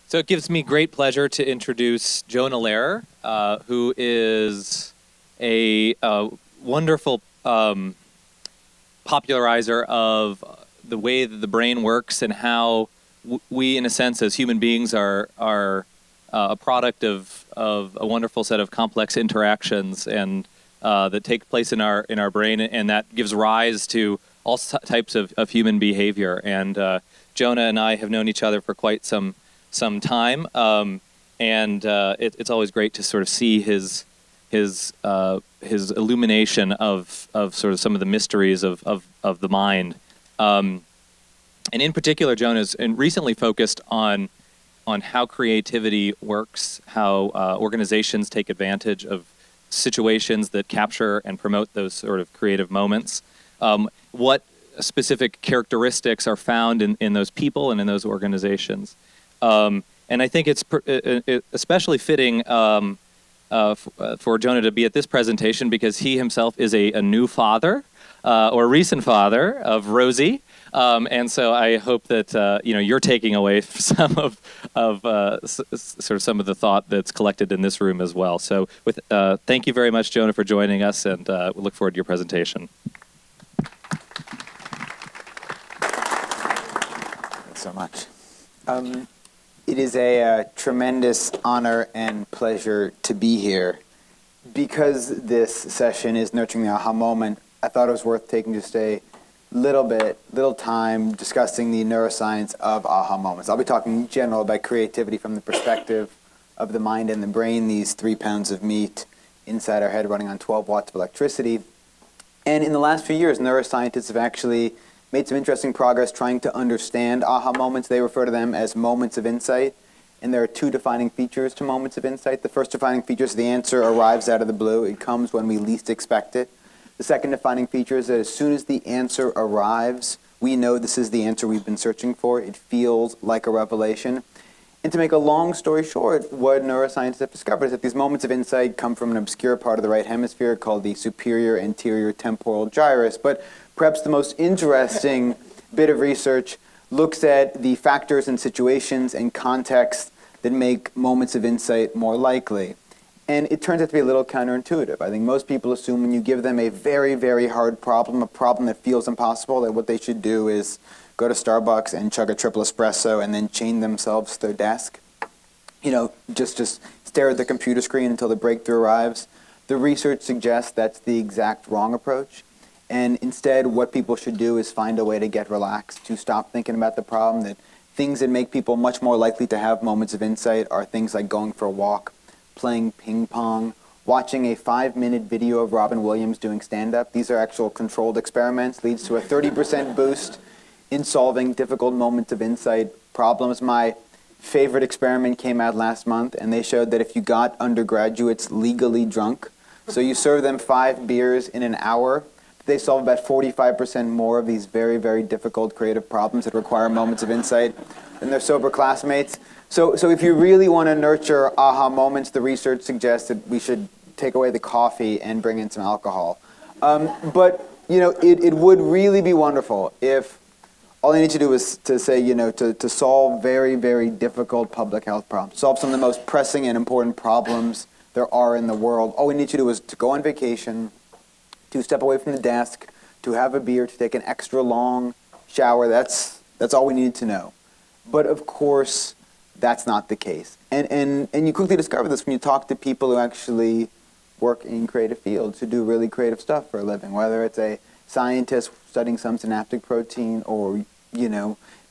So it gives me great pleasure to introduce Jonah Lehrer, who is a wonderful popularizer of the way that the brain works and how we, in a sense, as human beings, are a product of a wonderful set of complex interactions and that take place in our brain, and that gives rise to all types of human behavior. And Jonah and I have known each other for quite some time, and it's always great to sort of see his illumination of sort of some of the mysteries of the mind. And in particular, Jonah's recently focused on how creativity works, how organizations take advantage of situations that capture and promote those sort of creative moments, what specific characteristics are found in those people and in those organizations. And I think it's especially fitting for Jonah to be at this presentation because he himself is a new father or recent father of Rosie. And so I hope that you're taking away some of sort of some of the thought that's collected in this room as well. So thank you very much, Jonah, for joining us, and we look forward to your presentation. Thanks so much. It is a tremendous honor and pleasure to be here. Because this session is nurturing the aha moment, I thought it was worth taking just a little time discussing the neuroscience of aha moments. I'll be talking in general about creativity from the perspective of the mind and the brain, these 3 pounds of meat inside our head running on 12 watts of electricity. And in the last few years, neuroscientists have actually made some interesting progress trying to understand aha moments. They refer to them as moments of insight. And there are 2 defining features to moments of insight. The first defining feature is the answer arrives out of the blue. It comes when we least expect it. The second defining feature is that as soon as the answer arrives, we know this is the answer we've been searching for. It feels like a revelation. And to make a long story short, what neuroscientists have discovered is that these moments of insight come from an obscure part of the right hemisphere called the superior anterior temporal gyrus. But perhaps the most interesting bit of research looks at the factors and situations and contexts that make moments of insight more likely. And it turns out to be a little counterintuitive. I think most people assume when you give them a very, very hard problem, a problem that feels impossible, that what they should do is go to Starbucks and chug a triple espresso and then chain themselves to their desk. Just stare at the computer screen until the breakthrough arrives. The research suggests that's the exact wrong approach. And instead, what people should do is find a way to get relaxed, to stop thinking about the problem, that things that make people much more likely to have moments of insight are things like going for a walk, playing ping pong, watching a 5-minute video of Robin Williams doing stand-up. These are actual controlled experiments, leads to a 30% boost in solving difficult moments of insight problems. My favorite experiment came out last month, and they showed that if you got undergraduates legally drunk, so you serve them 5 beers in an hour, they solve about 45% more of these very, very difficult creative problems that require moments of insight than their sober classmates. So if you really want to nurture aha moments, the research suggests that we should take away the coffee and bring in some alcohol. But it would really be wonderful if all you need to do is to say, to solve very, very difficult public health problems, solve some of the most pressing and important problems there are in the world. All we need to do is to go on vacation, to step away from the desk, to have a beer, to take an extra long shower. That's all we need to know. But of course, that's not the case. And you quickly discover this when you talk to people who actually work in creative fields, who do really creative stuff for a living, whether it's a scientist studying some synaptic protein or,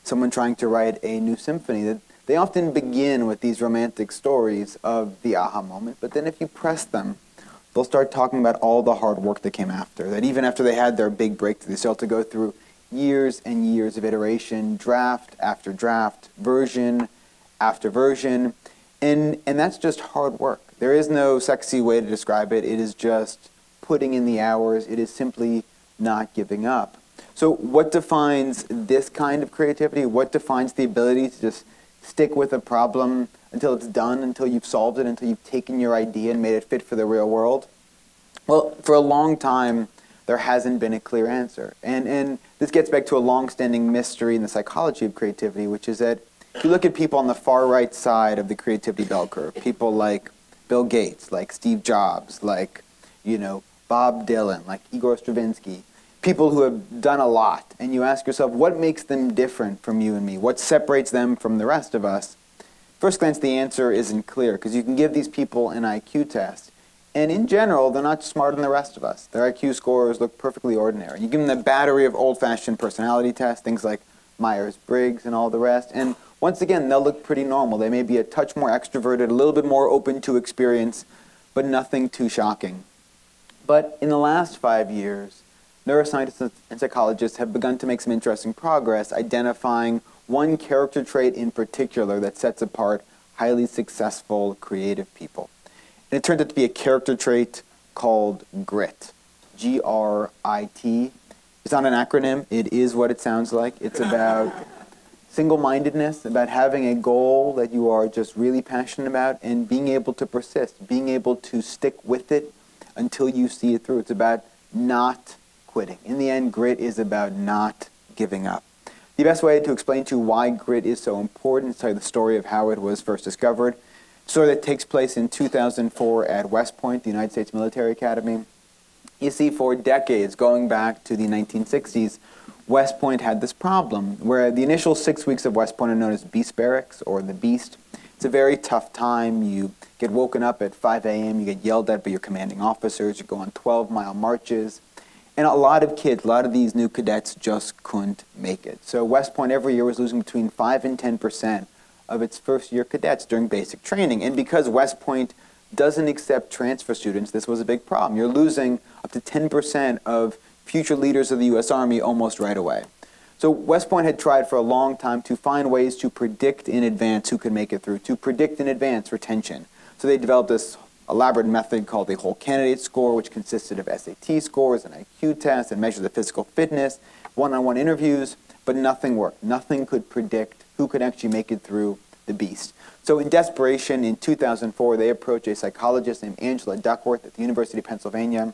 someone trying to write a new symphony. That they often begin with these romantic stories of the aha moment, but then if you press them, they'll start talking about all the hard work that came after, that even after they had their big breakthrough, they still have to go through years and years of iteration, draft after draft, version after version, and that's just hard work. There is no sexy way to describe it. It is just putting in the hours. It is simply not giving up. So what defines this kind of creativity? What defines the ability to just stick with a problem until it's done, until you've solved it, until you've taken your idea and made it fit for the real world? Well, for a long time, there hasn't been a clear answer. And this gets back to a long-standing mystery in the psychology of creativity, which is that If you look at people on the far right side of the creativity bell curve, people like Bill Gates, like Steve Jobs, like, Bob Dylan, like Igor Stravinsky, people who have done a lot, and you ask yourself, what makes them different from you and me? What separates them from the rest of us? First glance, the answer isn't clear, because you can give these people an IQ test, and in general, they're not smarter than the rest of us. Their IQ scores look perfectly ordinary. You give them the battery of old-fashioned personality tests, things like Myers-Briggs and all the rest, and once again, they'll look pretty normal. They may be a touch more extroverted, a little bit more open to experience, but nothing too shocking. But in the last 5 years, neuroscientists and psychologists have begun to make some interesting progress identifying one character trait in particular that sets apart highly successful creative people. And it turned out to be a character trait called grit. G-R-I-T. It's not an acronym. It is what it sounds like. It's about single-mindedness, about having a goal that you are just really passionate about and being able to persist, being able to stick with it until you see it through. It's about not quitting. In the end, grit is about not giving up. The best way to explain to you why grit is so important is to tell you the story of how it was first discovered. A story that takes place in 2004 at West Point, the United States Military Academy. You see, for decades, going back to the 1960s, West Point had this problem where the initial 6 weeks of West Point are known as Beast Barracks, or the Beast. It's a very tough time. You get woken up at 5 a.m., you get yelled at by your commanding officers, you go on 12-mile marches. And a lot of kids, a lot of these new cadets just couldn't make it. So West Point every year was losing between 5 and 10% of its first-year cadets during basic training. And because West Point doesn't accept transfer students, this was a big problem. You're losing up to 10% of future leaders of the U.S. Army almost right away. So West Point had tried for a long time to find ways to predict in advance who could make it through, to predict in advance retention. So they developed this elaborate method called the whole candidate score, which consisted of SAT scores and IQ tests and measures of physical fitness, one-on-one interviews, but nothing worked. Nothing could predict who could actually make it through the Beast. So in desperation, in 2004, they approached a psychologist named Angela Duckworth at the University of Pennsylvania,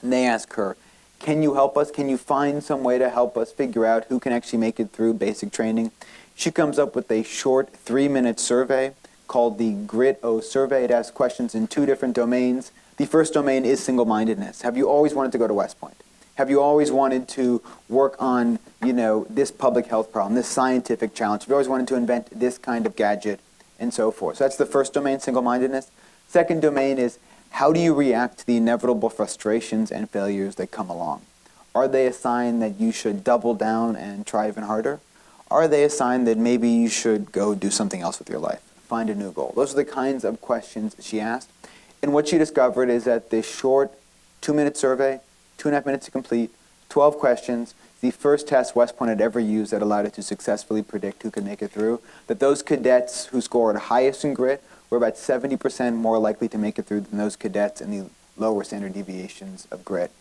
and they asked her, can you help us? Can you find some way to help us figure out who can actually make it through basic training? She comes up with a short 3-minute survey called the Grit-O survey. It asks questions in 2 different domains. The first domain is single-mindedness. Have you always wanted to go to West Point? Have you always wanted to work on, this public health problem, this scientific challenge? Have you always wanted to invent this kind of gadget, and so forth? So that's the first domain, single-mindedness. Second domain is, how do you react to the inevitable frustrations and failures that come along? Are they a sign that you should double down and try even harder? Are they a sign that maybe you should go do something else with your life? Find a new goal. Those are the kinds of questions she asked. And what she discovered is that this short 2-minute survey, 2.5 minutes to complete, 12 questions, the first test West Point had ever used that allowed it to successfully predict who could make it through, that those cadets who scored highest in grit were about 70% more likely to make it through than those cadets in the lower standard deviations of grit.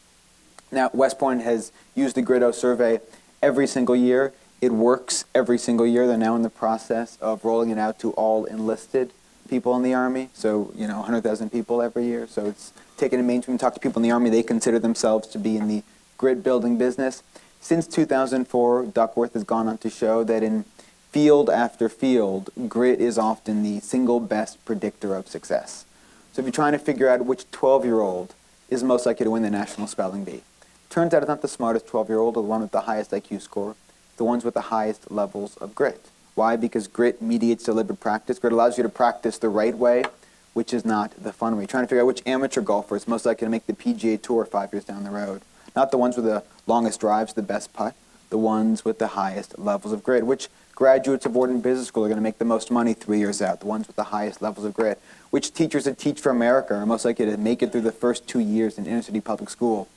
Now, West Point has used the Grit-O survey every single year. It works every single year. They're now in the process of rolling it out to all enlisted people in the Army, so 100,000 people every year. So it's taken a mainstream. Talk to people in the Army, they consider themselves to be in the grit building business. Since 2004, Duckworth has gone on to show that in field after field, grit is often the single best predictor of success. So if you're trying to figure out which 12-year-old is most likely to win the National Spelling Bee, turns out it's not the smartest 12-year-old or the one with the highest IQ score, the ones with the highest levels of grit. Why? Because grit mediates deliberate practice. Grit allows you to practice the right way, which is not the fun way. You're trying to figure out which amateur golfer is most likely to make the PGA Tour 5 years down the road. Not the ones with the longest drives, the best putt, the ones with the highest levels of grit. Which graduates of Wharton Business School are going to make the most money 3 years out, the ones with the highest levels of grit. Which teachers that teach for America are most likely to make it through the first 2 years in inner-city public school,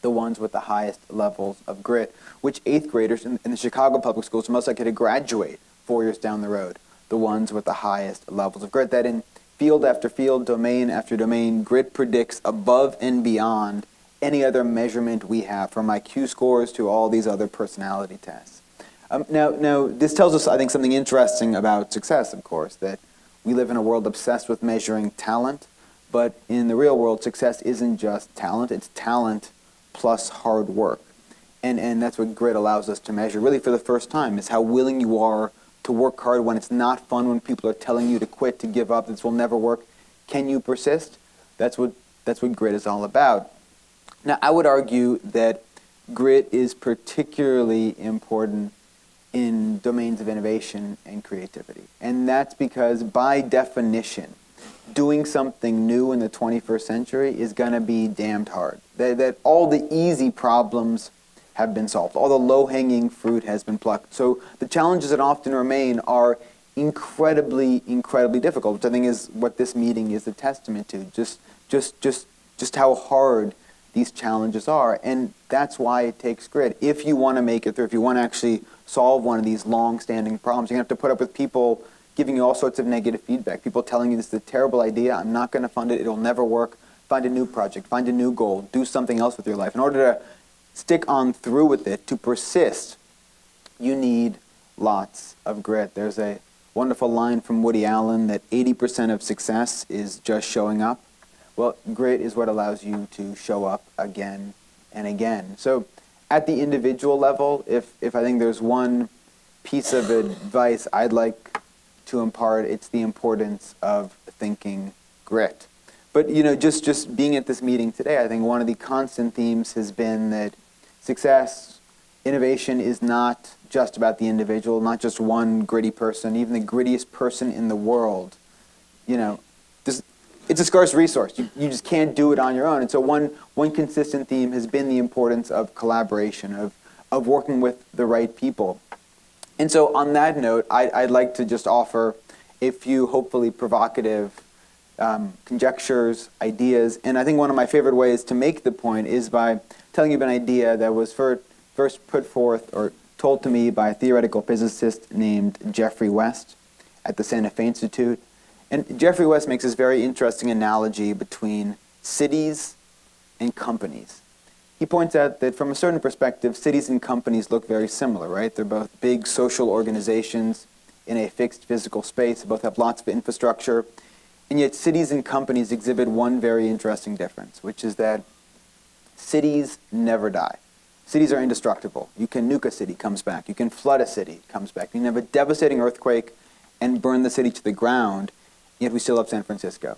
the ones with the highest levels of grit. Which 8th graders in the Chicago public schools are most likely to graduate 4 years down the road, the ones with the highest levels of grit. That in field after field, domain after domain, grit predicts above and beyond any other measurement we have, from IQ scores to all these other personality tests. Now, this tells us, I think, something interesting about success, of course, that we live in a world obsessed with measuring talent, but in the real world, success isn't just talent, it's talent plus hard work. And that's what grit allows us to measure, really for the first time, is how willing you are to work hard when it's not fun, when people are telling you to quit, to give up, this will never work. Can you persist? That's what grit is all about. Now, I would argue that grit is particularly important in domains of innovation and creativity. And that's because, by definition, doing something new in the 21st century is going to be damned hard. That all the easy problems have been solved. All the low-hanging fruit has been plucked. So the challenges that often remain are incredibly, incredibly difficult, which I think is what this meeting is a testament to. Just how hard these challenges are. And that's why it takes grit. If you want to make it through, if you want to actually solve one of these long-standing problems, you're going to have to put up with people giving you all sorts of negative feedback, people telling you this is a terrible idea, I'm not going to fund it, it'll never work, find a new project, find a new goal, do something else with your life. In order to stick on through with it, to persist, you need lots of grit. There's a wonderful line from Woody Allen that 80% of success is just showing up. Well, grit is what allows you to show up again and again. So at the individual level, if I think there's one piece of advice I'd like to impart, it's the importance of thinking grit. But just being at this meeting today, I think one of the constant themes has been that success, innovation is not just about the individual, not just one gritty person, even the grittiest person in the world. It's a scarce resource. You just can't do it on your own. And so one consistent theme has been the importance of collaboration, of working with the right people. And so on that note, I'd like to just offer a few hopefully provocative conjectures, ideas. And I think one of my favorite ways to make the point is by telling you of an idea that was first put forth or told to me by a theoretical physicist named Geoffrey West at the Santa Fe Institute. And Geoffrey West makes this very interesting analogy between cities and companies. He points out that from a certain perspective, cities and companies look very similar, right? They're both big social organizations in a fixed physical space. They both have lots of infrastructure. And yet cities and companies exhibit one very interesting difference, which is that cities never die. Cities are indestructible. You can nuke a city, it comes back. You can flood a city, it comes back. You can have a devastating earthquake and burn the city to the ground, yet we still have San Francisco.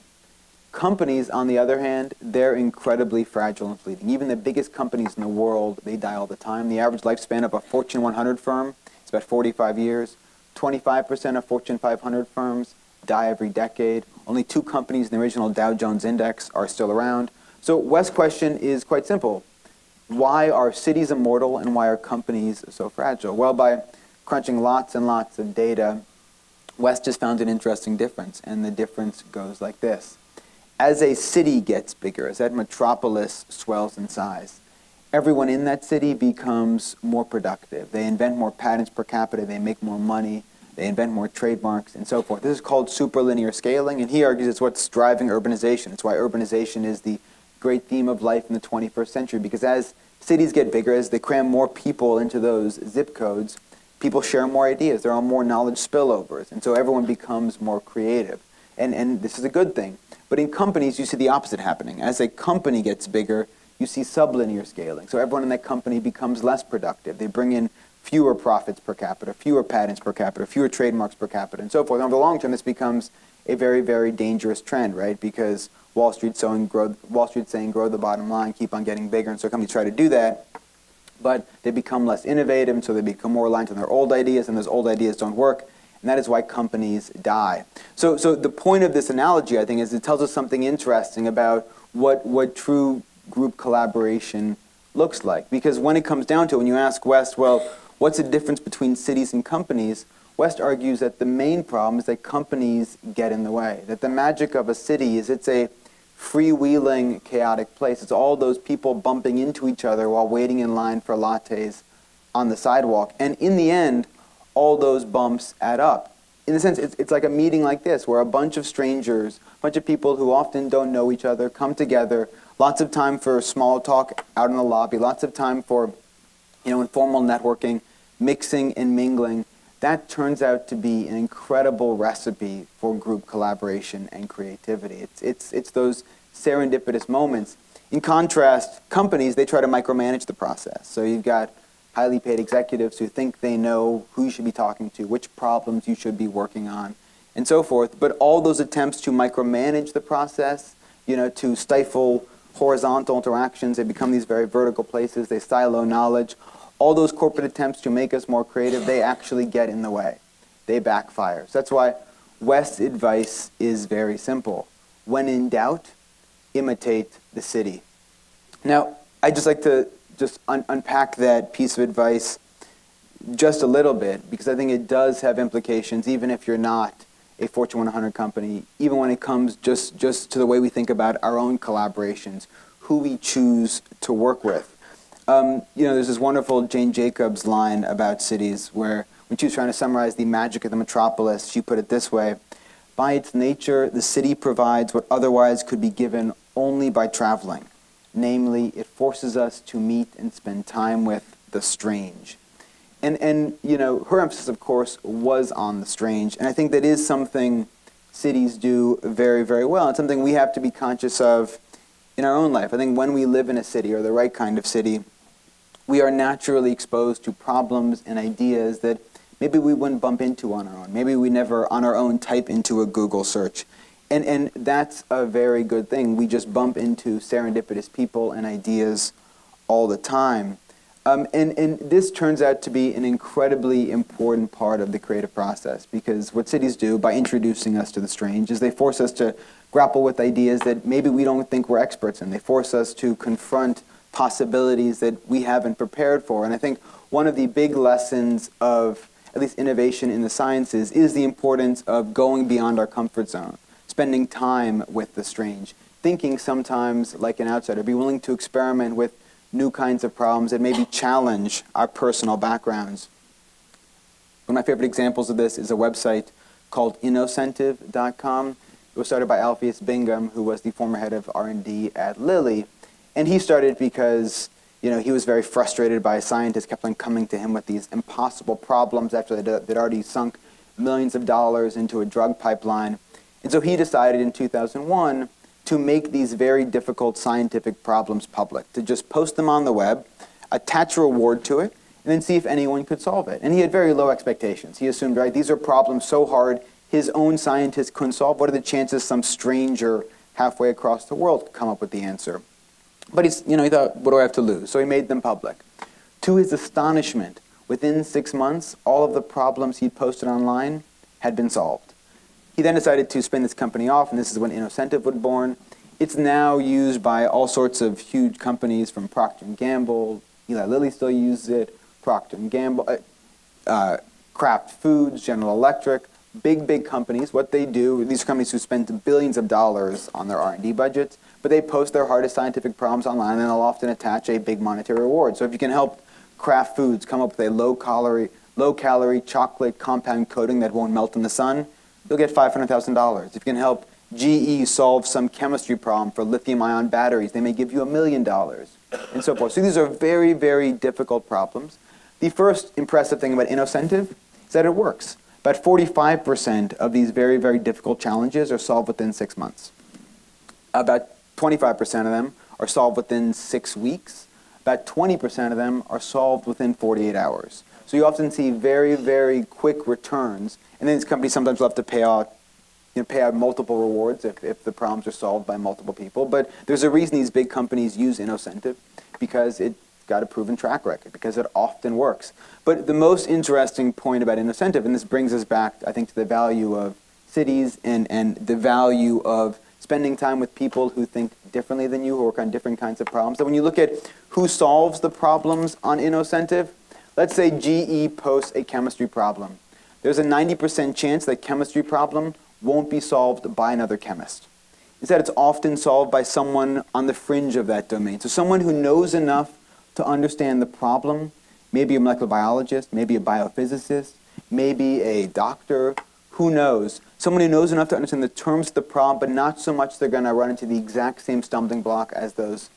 Companies, on the other hand, they're incredibly fragile and fleeting. Even the biggest companies in the world, they die all the time. The average lifespan of a Fortune 100 firm is about 45 years. 25% of Fortune 500 firms die every decade. Only 2 companies in the original Dow Jones Index are still around. So West's question is quite simple. Why are cities immortal and why are companies so fragile? Well, by crunching lots and lots of data, West has found an interesting difference, and the difference goes like this. As a city gets bigger, as that metropolis swells in size, everyone in that city becomes more productive. They invent more patents per capita, they make more money, they invent more trademarks, and so forth. This is called superlinear scaling, and he argues it's what's driving urbanization. It's why urbanization is the great theme of life in the 21st century, because as cities get bigger, as they cram more people into those zip codes, people share more ideas. There are more knowledge spillovers, and so everyone becomes more creative. And this is a good thing. But in companies, you see the opposite happening. As a company gets bigger, you see sublinear scaling. So everyone in that company becomes less productive. They bring in fewer profits per capita, fewer patents per capita, fewer trademarks per capita, and so forth. And over the long term, this becomes a very, very dangerous trend, right? Because Wall Street's saying grow the bottom line, keep on getting bigger, and so companies try to do that, but they become less innovative, and so they become more reliant on their old ideas, and those old ideas don't work, and that is why companies die. So the point of this analogy, I think, is it tells us something interesting about what true group collaboration looks like. Because when it comes down to it, when you ask West, well, what's the difference between cities and companies? West argues that the main problem is that companies get in the way, that the magic of a city is it's a freewheeling, chaotic place. It's all those people bumping into each other while waiting in line for lattes on the sidewalk. And in the end, all those bumps add up. In a sense, it's like a meeting like this, where a bunch of strangers, a bunch of people who often don't know each other, come together, lots of time for small talk out in the lobby, lots of time for informal networking, mixing and mingling. That turns out to be an incredible recipe for group collaboration and creativity. It's those serendipitous moments. In contrast, companies, they try to micromanage the process. So you've got highly paid executives who think they know who you should be talking to, which problems you should be working on, and so forth. But all those attempts to micromanage the process, to stifle horizontal interactions, they become these very vertical places, they silo knowledge. All those corporate attempts to make us more creative, they actually get in the way. They backfire. So that's why West's advice is very simple. When in doubt, imitate the city. Now, I'd just like to unpack that piece of advice just a little bit, because I think it does have implications, even if you're not a Fortune 100 company, even when it comes just to the way we think about our own collaborations, who we choose to work with. There's this wonderful Jane Jacobs line about cities where, when she was trying to summarize the magic of the metropolis, she put it this way: by its nature, the city provides what otherwise could be given only by traveling. Namely, it forces us to meet and spend time with the strange. And her emphasis, of course, was on the strange. And I think that is something cities do very, very well. It's something we have to be conscious of in our own life. I think when we live in a city, or the right kind of city, we are naturally exposed to problems and ideas that maybe we wouldn't bump into on our own. Maybe we never on our own type into a Google search. And that's a very good thing. We just bump into serendipitous people and ideas all the time. And this turns out to be an incredibly important part of the creative process, because what cities do by introducing us to the strange is they force us to grapple with ideas that maybe we don't think we're experts in. They force us to confront possibilities that we haven't prepared for. And I think one of the big lessons of at least innovation in the sciences is the importance of going beyond our comfort zone, spending time with the strange, thinking sometimes like an outsider, be willing to experiment with new kinds of problems that maybe challenge our personal backgrounds. One of my favorite examples of this is a website called Innocentive.com. It was started by Alpheus Bingham, who was the former head of R&D at Lilly. And he started because he was very frustrated by scientists kept on coming to him with these impossible problems after they'd already sunk millions of dollars into a drug pipeline. And so he decided in 2001 to make these very difficult scientific problems public, to just post them on the web, attach a reward to it, and then see if anyone could solve it. And he had very low expectations. He assumed, right, these are problems so hard his own scientists couldn't solve. What are the chances some stranger halfway across the world could come up with the answer? But he thought, what do I have to lose? So he made them public. To his astonishment, within 6 months, all of the problems he'd posted online had been solved. He then decided to spin this company off, and this is when Innocentive was born. It's now used by all sorts of huge companies, from Procter & Gamble, Eli Lilly still uses it, Procter & Gamble, Kraft Foods, General Electric, big companies. What they do, these are companies who spend billions of dollars on their R&D budgets, but they post their hardest scientific problems online, and they'll often attach a big monetary reward. So if you can help Kraft Foods come up with a low-calorie chocolate compound coating that won't melt in the sun, you'll get $500,000. If you can help GE solve some chemistry problem for lithium-ion batteries, they may give you $1 million, and so forth. So these are very, very difficult problems. The first impressive thing about Innocentive is that it works. About 45% of these very, very difficult challenges are solved within 6 months. About 25% of them are solved within 6 weeks. About 20% of them are solved within 48 hours. So you often see very, very quick returns. And then these companies sometimes will have to pay out multiple rewards if the problems are solved by multiple people. But there's a reason these big companies use Innocentive, because it's got a proven track record, because it often works. But the most interesting point about Innocentive, and this brings us back, I think, to the value of cities and the value of spending time with people who think differently than you, who work on different kinds of problems. So when you look at who solves the problems on Innocentive, let's say GE posts a chemistry problem. There's a 90% chance that chemistry problem won't be solved by another chemist. Instead, it's often solved by someone on the fringe of that domain. So someone who knows enough to understand the problem, maybe a molecular biologist, maybe a biophysicist, maybe a doctor, who knows? Someone who knows enough to understand the terms of the problem, but not so much they're going to run into the exact same stumbling block as those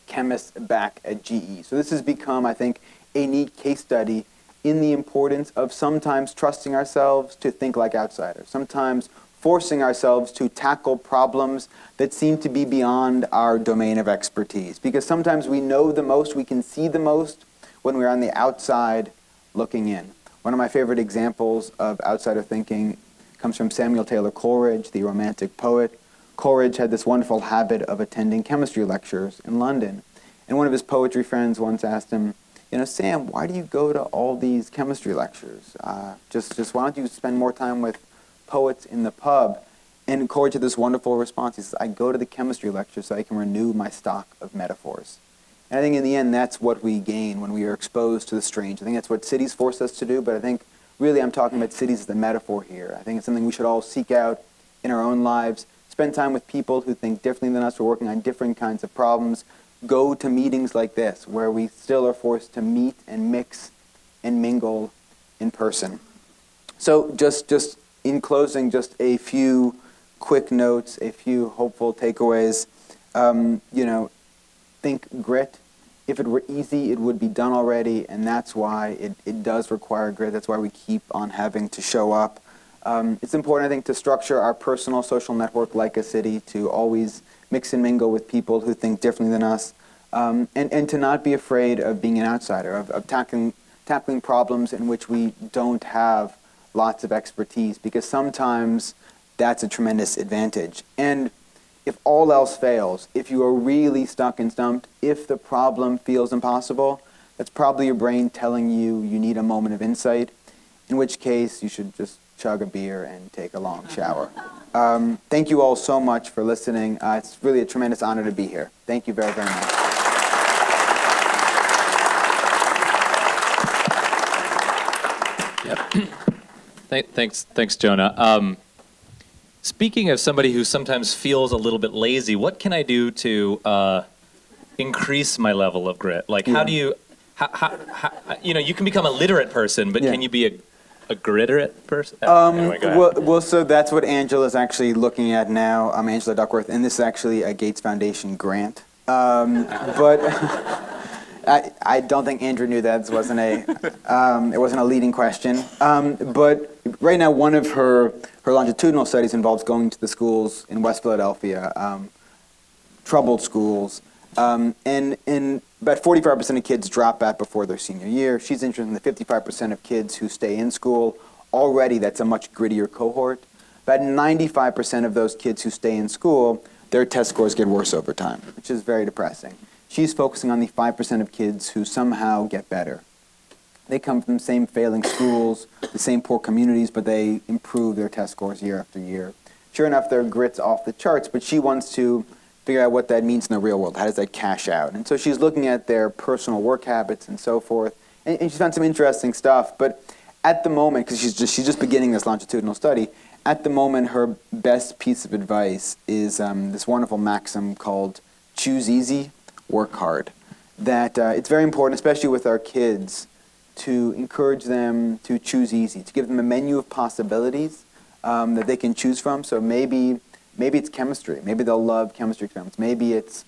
chemists back at GE. So this has become, I think, a neat case study in the importance of sometimes trusting ourselves to think like outsiders, sometimes forcing ourselves to tackle problems that seem to be beyond our domain of expertise. Because sometimes we know the most, we can see the most, when we're on the outside looking in. One of my favorite examples of outsider thinking comes from Samuel Taylor Coleridge, the Romantic poet. Coleridge had this wonderful habit of attending chemistry lectures in London. And one of his poetry friends once asked him, you know, Sam, why do you go to all these chemistry lectures? Just why don't you spend more time with poets in the pub? And Coleridge had this wonderful response. He says, I go to the chemistry lectures so I can renew my stock of metaphors. And I think in the end, that's what we gain when we are exposed to the strange. I think that's what cities force us to do, but I think really I'm talking about cities as the metaphor here. I think it's something we should all seek out in our own lives, spend time with people who think differently than us, who are working on different kinds of problems, go to meetings like this, where we still are forced to meet and mix and mingle in person. So just in closing, just a few quick notes, a few hopeful takeaways. You know, think grit. If it were easy, it would be done already, and that's why it does require grit. That's why we keep on having to show up. It's important, I think, to structure our personal social network like a city, to always mix and mingle with people who think differently than us, and to not be afraid of being an outsider, of tackling problems in which we don't have lots of expertise, because sometimes that's a tremendous advantage. And if all else fails, if you are really stuck and stumped, if the problem feels impossible, that's probably your brain telling you you need a moment of insight, in which case you should just chug a beer and take a long shower. Thank you all so much for listening. It's really a tremendous honor to be here. Thank you very, very much. Yep. Thanks, Jonah. Speaking of somebody who sometimes feels a little bit lazy, what can I do to increase my level of grit? Like, how do you, you know, you can become a literate person, but can you be a gritterate person? Anyway, well, so that's what Angela's actually looking at now. I'm Angela Duckworth, and this is actually a Gates Foundation grant. But I don't think Andrew knew that. This wasn't it wasn't a leading question. But right now, one of her longitudinal studies involves going to the schools in West Philadelphia, troubled schools, and about 45% of kids drop out before their senior year. She's interested in the 55% of kids who stay in school. Already, that's a much grittier cohort. About 95% of those kids who stay in school, their test scores get worse over time, which is very depressing. She's focusing on the 5% of kids who somehow get better. They come from the same failing schools, the same poor communities, but they improve their test scores year after year. Sure enough, their grit's off the charts, but she wants to figure out what that means in the real world. How does that cash out? And so she's looking at their personal work habits and so forth, and she's found some interesting stuff. But at the moment, because she's just beginning this longitudinal study, at the moment her best piece of advice is this wonderful maxim called choose easy, work hard. That it's very important, especially with our kids, to encourage them to choose easy, to give them a menu of possibilities that they can choose from. So maybe it's chemistry. Maybe they'll love chemistry experiments. Maybe it's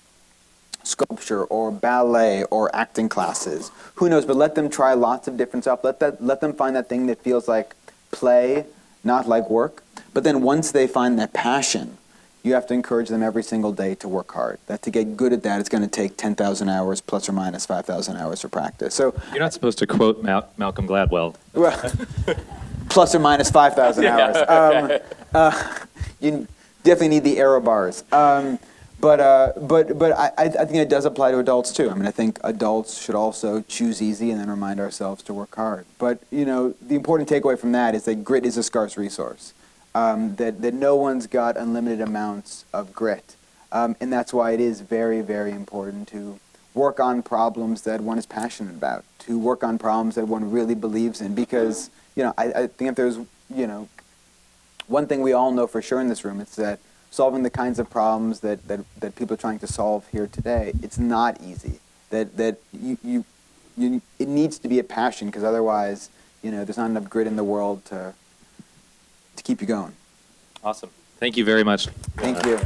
sculpture or ballet or acting classes. Who knows? But let them try lots of different stuff. Let them find that thing that feels like play, not like work. But then once they find that passion, you have to encourage them every single day to work hard. That to get good at that, it's going to take 10,000 hours plus or minus 5,000 hours of practice. So you're not supposed to quote Malcolm Gladwell. Well, plus or minus 5,000 hours. You definitely need the error bars. But I think it does apply to adults too. I mean, I think adults should also choose easy and then remind ourselves to work hard. But you know, the important takeaway from that is that grit is a scarce resource. That no one's got unlimited amounts of grit, and that's why it is very, very important to work on problems that one is passionate about, to work on problems that one really believes in. Because you know, I think if there's one thing we all know for sure in this room, it's that solving the kinds of problems that people are trying to solve here today, it's not easy. That it needs to be a passion, because otherwise, there's not enough grit in the world to keep you going. Awesome. Thank you very much. Thank you.